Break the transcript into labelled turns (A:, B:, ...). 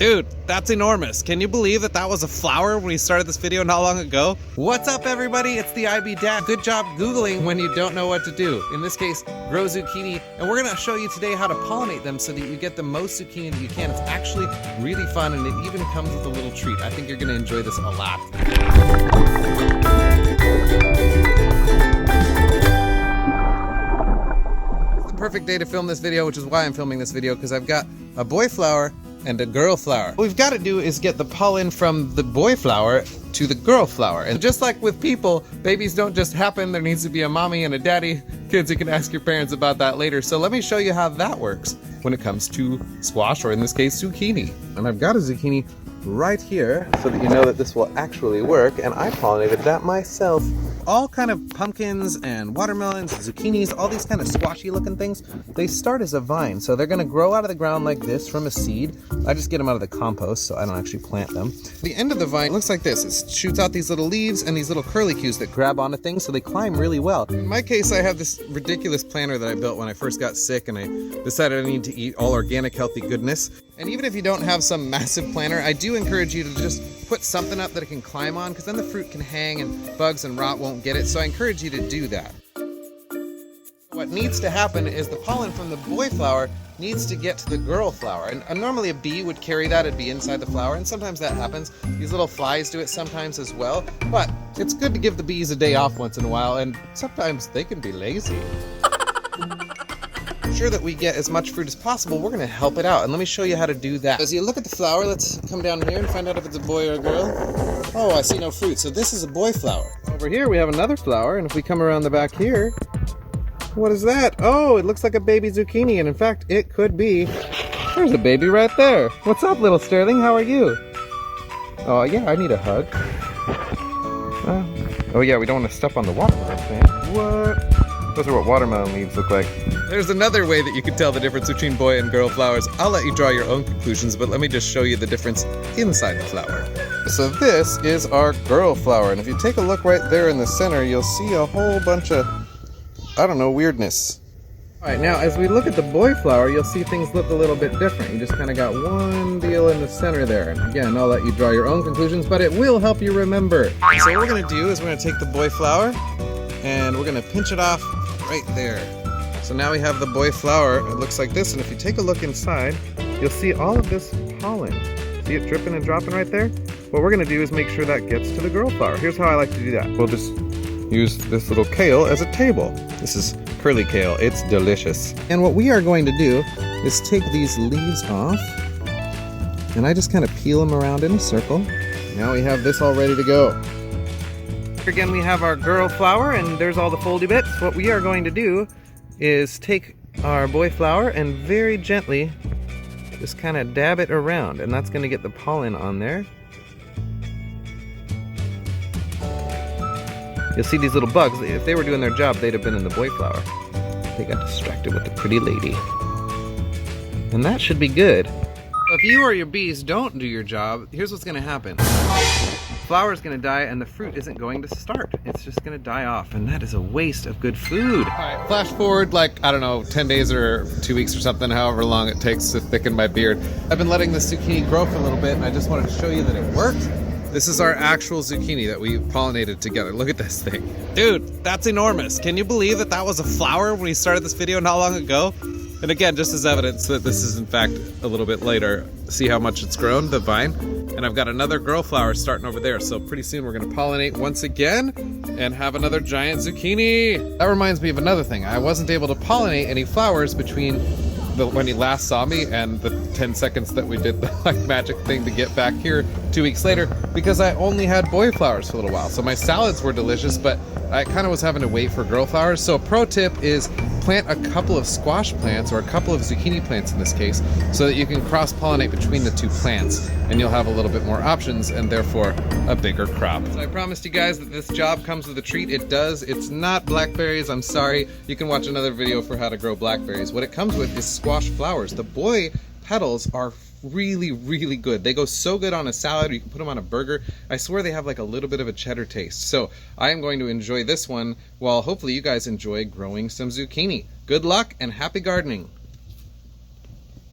A: Dude, that's enormous. Can you believe that that was a flower when we started this video not long ago? What's up, everybody? It's the IB Dad. Good job Googling when you don't know what to do. In this case, grow zucchini. And we're gonna show you today how to pollinate them so that you get the most zucchini that you can. It's actually really fun, and it even comes with a little treat. I think you're gonna enjoy this a lot. It's the perfect day to film this video, which is why I'm filming this video, because I've got a boy flower and a girl flower. What we've got to do is get the pollen from the boy flower to the girl flower. And just like with people, babies don't just happen. There needs to be a mommy and a daddy. Kids, you can ask your parents about that later. So let me show you how that works when it comes to squash, or in this case, zucchini. And I've got a zucchini right here so that you know that this will actually work, and I pollinated that myself. All kind of pumpkins and watermelons, zucchinis, all these kind of squashy looking things, they start as a vine. So they're gonna grow out of the ground like this from a seed. I just get them out of the compost, so I don't actually plant them. The end of the vine looks like this. It shoots out these little leaves and these little curlicues that grab onto things, so they climb really well. In my case, I have this ridiculous planter that I built when I first got sick, and I decided I need to eat all organic, healthy goodness. And even if you don't have some massive planter, I do encourage you to just put something up that it can climb on, because then the fruit can hang and bugs and rot won't get it. So I encourage you to do that. What needs to happen is the pollen from the boy flower needs to get to the girl flower. And normally a bee would carry that, it'd be inside the flower, and sometimes that happens. These little flies do it sometimes as well. But it's good to give the bees a day off once in a while, and sometimes they can be lazy. Sure that we get as much fruit as possible, we're going to help it out, and let me show you how to do that. As you look at the flower, let's come down here and find out if it's a boy or a girl. Oh, I see no fruit, so this is a boy flower. Over here we have another flower, and if we come around the back here, what is that? Oh, it looks like a baby zucchini, and in fact it could be. There's a baby right there. What's up, little Sterling? How are you? Oh yeah, I need a hug. Oh yeah, we don't want to step on the watermelon plant. What? Those are what watermelon leaves look like. There's another way that you can tell the difference between boy and girl flowers. I'll let you draw your own conclusions, but let me just show you the difference inside the flower. So this is our girl flower, and if you take a look right there in the center, you'll see a whole bunch of, I don't know, weirdness. Alright, now as we look at the boy flower, you'll see things look a little bit different. You just kind of got one deal in the center there. And again, I'll let you draw your own conclusions, but it will help you remember. So what we're going to do is we're going to take the boy flower, and we're going to pinch it off right there. So now we have the boy flower. It looks like this, and if you take a look inside, you'll see all of this pollen. See it dripping and dropping right there? What we're going to do is make sure that gets to the girl flower. Here's how I like to do that. We'll just use this little kale as a table. This is curly kale. It's delicious. And what we are going to do is take these leaves off, and I just kind of peel them around in a circle. Now we have this all ready to go. Again, we have our girl flower, and there's all the foldy bits. What we are going to do is take our boy flower and very gently just kind of dab it around, and that's going to get the pollen on there. You'll see these little bugs. If they were doing their job, they'd have been in the boy flower. They got distracted with the pretty lady. And that should be good. If you or your bees don't do your job, here's what's going to happen. The flower is going to die, and the fruit isn't going to start. It's just going to die off, and that is a waste of good food. All right, flash forward like, I don't know, 10 days or 2 weeks or something, however long it takes to thicken my beard. I've been letting this zucchini grow for a little bit, and I just wanted to show you that it worked. This is our actual zucchini that we pollinated together. Look at this thing. Dude, that's enormous. Can you believe that that was a flower when we started this video not long ago? And again, just as evidence that this is in fact a little bit later, see how much it's grown, the vine? And I've got another girl flower starting over there, so pretty soon we're gonna pollinate once again and have another giant zucchini. That reminds me of another thing. I wasn't able to pollinate any flowers between when you last saw me and the 10 seconds that we did the like magic thing to get back here 2 weeks later, because I only had boy flowers for a little while. So my salads were delicious, but I kind of was having to wait for girl flowers. So a pro tip is plant a couple of squash plants, or a couple of zucchini plants in this case, so that you can cross-pollinate between the two plants, and you'll have a little bit more options and therefore a bigger crop. So I promised you guys that this job comes with a treat. It does. It's not blackberries, I'm sorry. You can watch another video for how to grow blackberries. What it comes with is squash flowers. The boy petals are really, really good. They go so good on a salad, or you can put them on a burger. I swear they have like a little bit of a cheddar taste. So I am going to enjoy this one while hopefully you guys enjoy growing some zucchini. Good luck and happy gardening.